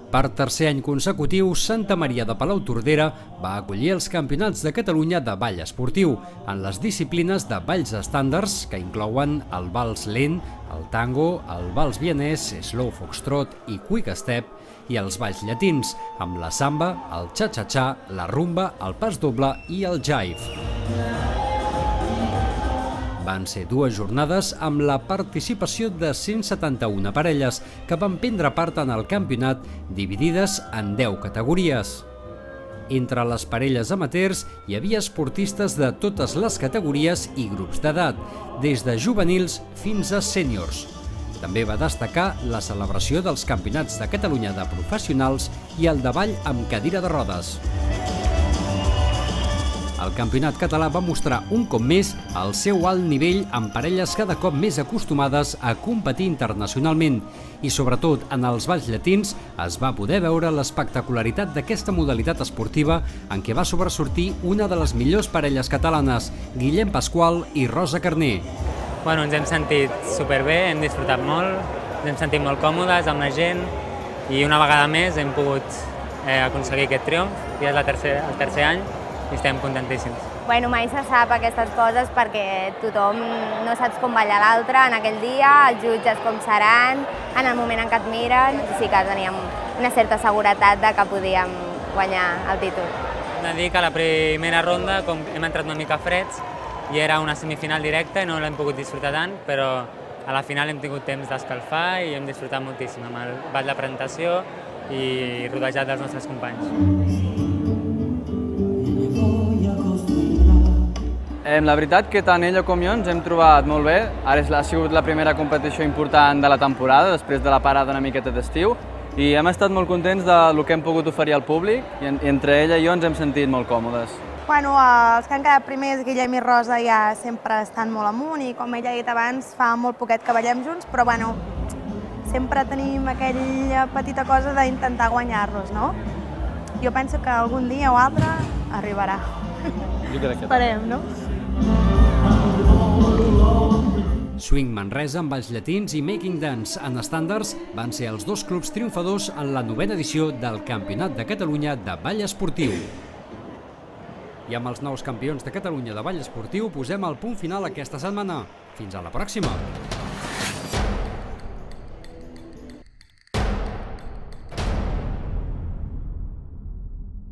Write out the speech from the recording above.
Per tercer any consecutiu, Santa Maria de Palautordera va acollir els Campionats de Catalunya de ball esportiu en les disciplines de balls estàndards que inclouen el vals lent, el tango, el vals vienès, slow foxtrot i quick step, i els balls llatins, amb la samba, el cha-cha-cha, la rumba, el pas doble i el jive. Van ser 2 jornades amb la participació de 171 parelles que van prendre part en el campionat dividides en 10 categories. Entre les parelles amateurs hi havia esportistes de totes les categories i grups d'edat, des de juvenils fins a sèniors. També va destacar la celebració dels Campionats de Catalunya de professionals i el de ball amb cadira de rodes. El campionat català va mostrar un cop més el seu alt nivell amb parelles cada cop més acostumades a competir internacionalment i, sobretot, en els balls llatins es va poder veure l'espectacularitat d'aquesta modalitat esportiva en què va sobresortir una de les millors parelles catalanes, Guillem Pasqual i Rosa Carner. Ens hem sentit superbé, hem disfrutat molt, ens hem sentit molt còmodes amb la gent i una vegada més hem pogut aconseguir aquest triomf, ja és el tercer any, i estem contentíssims. Mai se sap aquestes coses perquè tothom no saps com ballar l'altre en aquell dia, els jutges com seran, en el moment en què et miren, i sí que teníem una certa seguretat de que podíem guanyar el títol. Hem de dir que a la primera ronda hem entrat una mica freds i era una semifinal directa i no l'hem pogut disfrutar tant, però a la final hem tingut temps d'escalfar i hem disfrutat moltíssim amb el ball de presentació i rodejat dels nostres companys. La veritat que tant ella com jo ens hem trobat molt bé. Ara ha sigut la primera competició important de la temporada, després de la parada una miqueta d'estiu, i hem estat molt contents del que hem pogut oferir al públic i entre ella i jo ens hem sentit molt còmodes. Els que han quedat primers, Guillem i Rosa, ja sempre estan molt amunt i, com ella ha dit abans, fa molt poquet que ballem junts, però sempre tenim aquella petita cosa d'intentar guanyar-los, no? Jo penso que algun dia o altre arribarà. Jo crec que esperem, no? Swing Manresa amb balls llatins i Making Dance en estàndards van ser els 2 clubs triomfadors en la 9ª edició del Campionat de Catalunya de ball esportiu. I amb els nous campions de Catalunya de ball esportiu posem el punt final aquesta setmana. Fins a la pròxima!